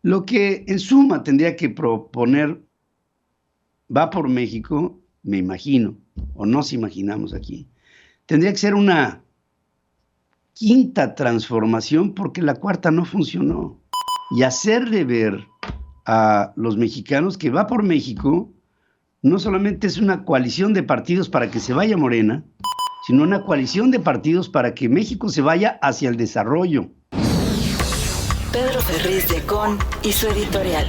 Lo que en suma tendría que proponer Va por México, me imagino, o nos imaginamos aquí, tendría que ser una quinta transformación porque la cuarta no funcionó. Y hacerle ver a los mexicanos que Va por México no solamente es una coalición de partidos para que se vaya Morena, sino una coalición de partidos para que México se vaya hacia el desarrollo. Pedro Ferriz de Con y su editorial.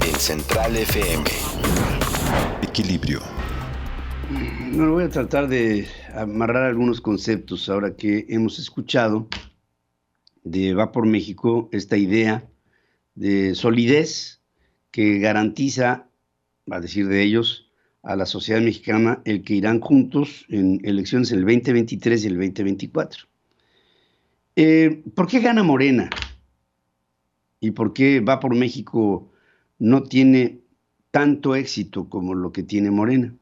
En Central FM. Equilibrio. Bueno, voy a tratar de amarrar algunos conceptos ahora que hemos escuchado de Va por México, esta idea de solidez que garantiza, a decir de ellos, a la sociedad mexicana el que irán juntos en elecciones el 2023 y el 2024. ¿Por qué gana Morena? ¿Y por qué Va por México no tiene tanto éxito como lo que tiene Morena?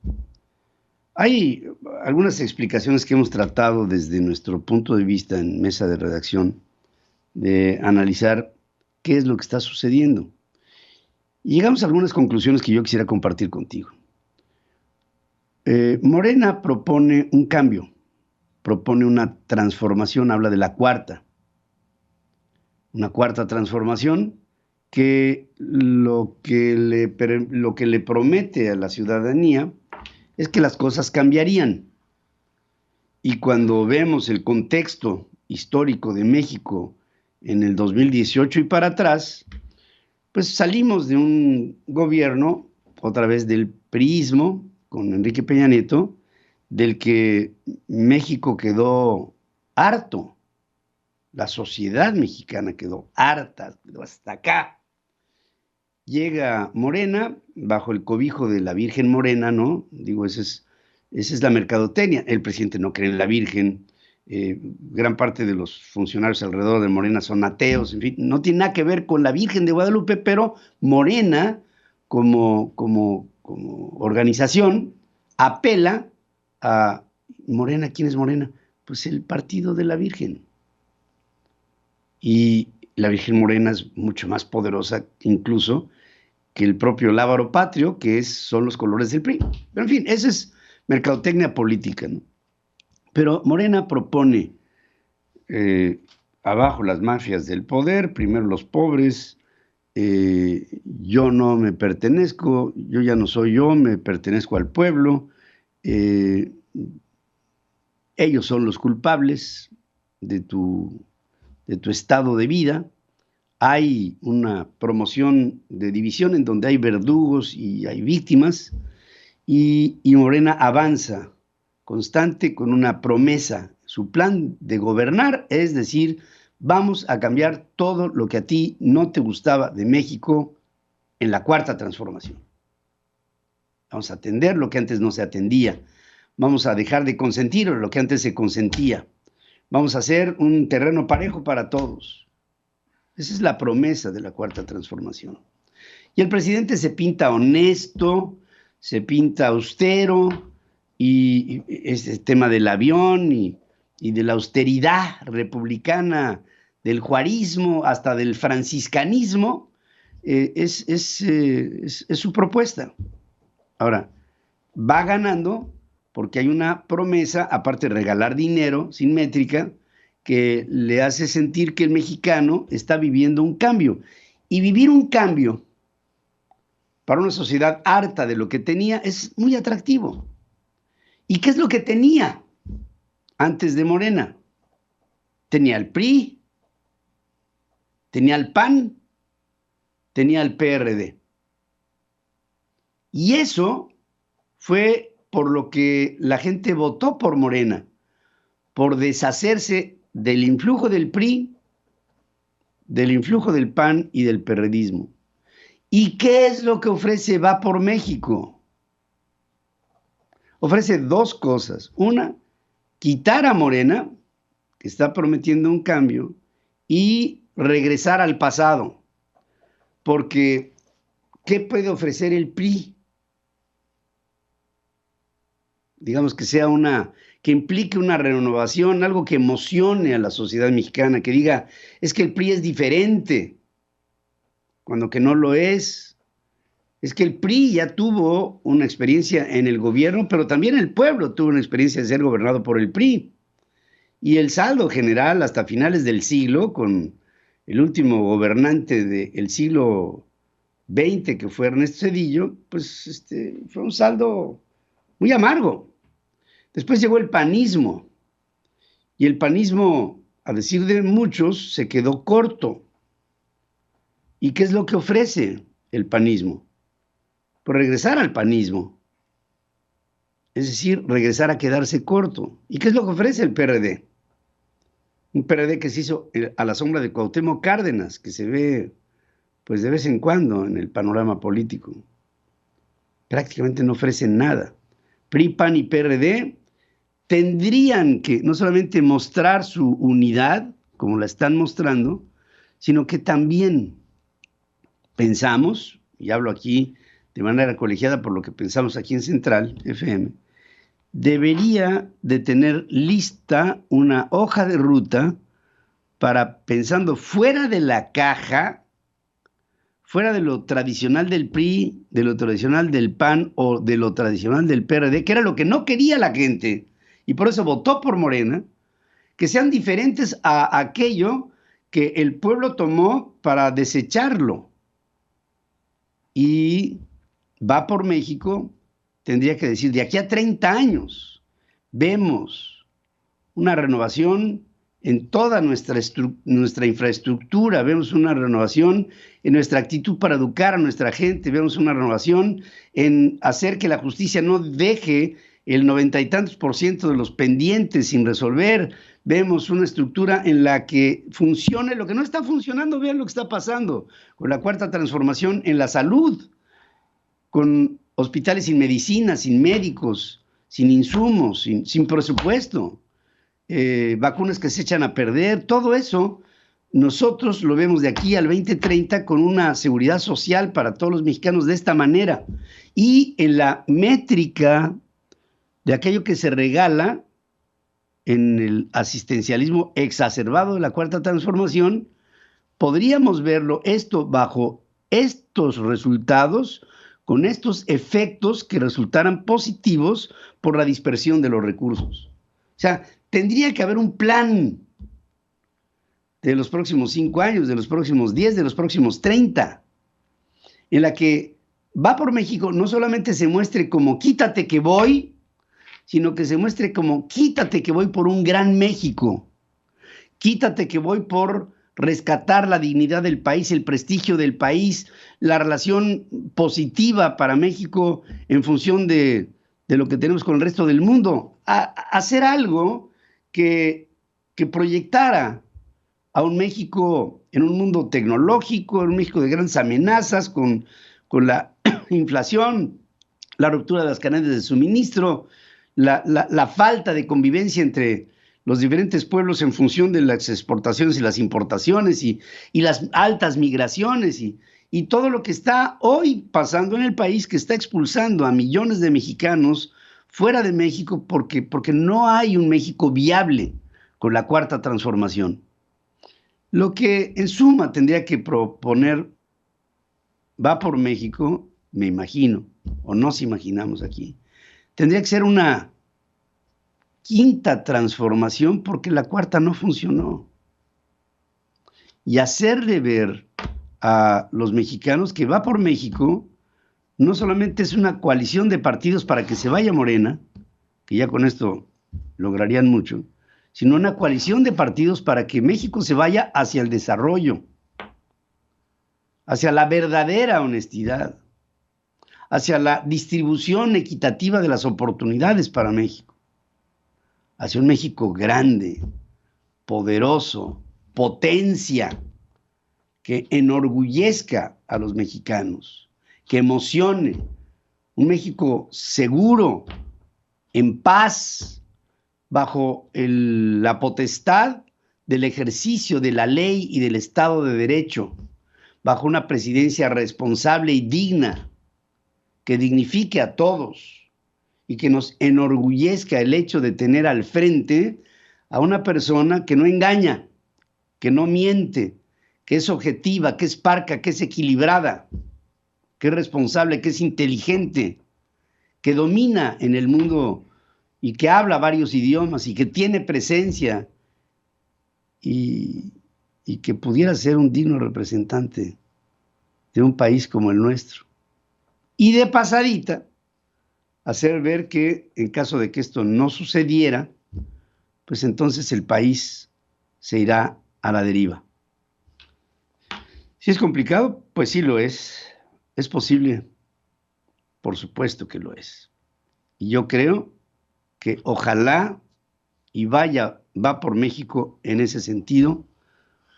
Hay algunas explicaciones que hemos tratado desde nuestro punto de vista en mesa de redacción de analizar qué es lo que está sucediendo. Y llegamos a algunas conclusiones que yo quisiera compartir contigo. Morena propone un cambio, propone una transformación, habla de la cuarta. Una cuarta transformación que lo que le promete a la ciudadanía es que las cosas cambiarían. Y cuando vemos el contexto histórico de México en el 2018 y para atrás, pues salimos de un gobierno, otra vez del priismo, con Enrique Peña Nieto, del que México quedó harto. La sociedad mexicana quedó harta, quedó hasta acá. Llega Morena, bajo el cobijo de la Virgen Morena, ¿no? Digo, esa es la mercadotecnia. El presidente no cree en la Virgen, gran parte de los funcionarios alrededor de Morena son ateos, en fin, no tiene nada que ver con la Virgen de Guadalupe, pero Morena, como organización, apela a Morena. ¿Quién es Morena? Pues el partido de la Virgen. Y la Virgen Morena es mucho más poderosa incluso que el propio lábaro patrio, que son los colores del PRI. Pero en fin, esa es mercadotecnia política, ¿no? Pero Morena propone abajo las mafias del poder, primero los pobres, yo no me pertenezco, yo ya no soy yo, me pertenezco al pueblo, ellos son los culpables de tu estado de vida. Hay una promoción de división en donde hay verdugos y hay víctimas, y Morena avanza constante con una promesa. Su plan de gobernar es decir, vamos a cambiar todo lo que a ti no te gustaba de México en la cuarta transformación. Vamos a atender lo que antes no se atendía. Vamos a dejar de consentir lo que antes se consentía. Vamos a hacer un terreno parejo para todos. Esa es la promesa de la cuarta transformación. Y el presidente se pinta honesto, se pinta austero, y ese tema del avión y de la austeridad republicana, del juarismo hasta del franciscanismo, es su propuesta. Ahora, va ganando porque hay una promesa, aparte de regalar dinero sin métrica, que le hace sentir que el mexicano está viviendo un cambio. Y vivir un cambio para una sociedad harta de lo que tenía es muy atractivo. ¿Y qué es lo que tenía antes de Morena? Tenía el PRI, tenía el PAN, tenía el PRD. Y eso fue por lo que la gente votó por Morena, por deshacerse del influjo del PRI, del influjo del PAN y del perredismo. ¿Y qué es lo que ofrece Va por México? Ofrece dos cosas. Una, quitar a Morena, que está prometiendo un cambio, y regresar al pasado. Porque, ¿qué puede ofrecer el PRI? Digamos que que implique una renovación, algo que emocione a la sociedad mexicana, que diga, es que el PRI es diferente, cuando que no lo es. Es que el PRI ya tuvo una experiencia en el gobierno, pero también el pueblo tuvo una experiencia de ser gobernado por el PRI. Y el saldo general hasta finales del siglo, con el último gobernante del siglo XX, que fue Ernesto Zedillo, pues fue un saldo muy amargo. Después llegó el panismo, y el panismo, a decir de muchos, se quedó corto. ¿Y qué es lo que ofrece el panismo? Pues regresar al panismo, es decir, regresar a quedarse corto. ¿Y qué es lo que ofrece el PRD? Un PRD que se hizo a la sombra de Cuauhtémoc Cárdenas, que se ve pues de vez en cuando en el panorama político. Prácticamente no ofrecen nada. PRI, PAN y PRD tendrían que no solamente mostrar su unidad, como la están mostrando, sino que también pensamos, y hablo aquí de manera colegiada por lo que pensamos aquí en Central FM, debería de tener lista una hoja de ruta para, pensando fuera de la caja, fuera de lo tradicional del PRI, de lo tradicional del PAN o de lo tradicional del PRD, que era lo que no quería la gente, y por eso votó por Morena, que sean diferentes a aquello que el pueblo tomó para desecharlo. Y Va por México tendría que decir, de aquí a 30 años vemos una renovación en toda nuestra infraestructura, vemos una renovación en nuestra actitud para educar a nuestra gente, vemos una renovación en hacer que la justicia no deje el 90 y tantos % de los pendientes sin resolver, vemos una estructura en la que funcione lo que no está funcionando. Vean lo que está pasando con la cuarta transformación en la salud, con hospitales sin medicina, sin médicos, sin insumos, sin presupuesto, vacunas que se echan a perder. Todo eso nosotros lo vemos de aquí al 2030 con una seguridad social para todos los mexicanos de esta manera. Y en la métrica de aquello que se regala en el asistencialismo exacerbado de la cuarta transformación, podríamos verlo esto bajo estos resultados, con estos efectos que resultaran positivos por la dispersión de los recursos. O sea, tendría que haber un plan de los próximos 5 años, de los próximos 10, de los próximos 30, en la que Va por México no solamente se muestre como quítate que voy, sino que se muestre como quítate que voy por un gran México, quítate que voy por rescatar la dignidad del país, el prestigio del país, la relación positiva para México en función de lo que tenemos con el resto del mundo, hacer algo que proyectara a un México en un mundo tecnológico, en un México de grandes amenazas, con la inflación, la ruptura de las cadenas de suministro, la falta de convivencia entre los diferentes pueblos en función de las exportaciones y las importaciones y las altas migraciones y todo lo que está hoy pasando en el país, que está expulsando a millones de mexicanos fuera de México porque no hay un México viable con la cuarta transformación. Lo que en suma tendría que proponer Va por México, me imagino, o nos imaginamos aquí, tendría que ser una quinta transformación porque la cuarta no funcionó. Y hacerle ver a los mexicanos que Va por México no solamente es una coalición de partidos para que se vaya Morena, que ya con esto lograrían mucho, sino una coalición de partidos para que México se vaya hacia el desarrollo, hacia la verdadera honestidad, hacia la distribución equitativa de las oportunidades para México, hacia un México grande, poderoso, potencia, que enorgullezca a los mexicanos, que emocione, un México seguro, en paz, bajo la potestad del ejercicio de la ley y del Estado de Derecho, bajo una presidencia responsable y digna, que dignifique a todos y que nos enorgullezca el hecho de tener al frente a una persona que no engaña, que no miente, que es objetiva, que es parca, que es equilibrada, que es responsable, que es inteligente, que domina en el mundo y que habla varios idiomas y que tiene presencia y que pudiera ser un digno representante de un país como el nuestro. Y de pasadita, hacer ver que en caso de que esto no sucediera, pues entonces el país se irá a la deriva. Si es complicado, pues sí lo es. Es posible, por supuesto que lo es. Y yo creo que ojalá y va por México en ese sentido,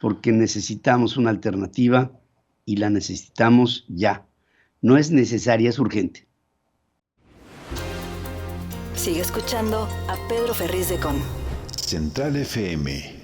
porque necesitamos una alternativa y la necesitamos ya. No es necesaria, es urgente. Sigue escuchando a Pedro Ferriz de Con. Central FM.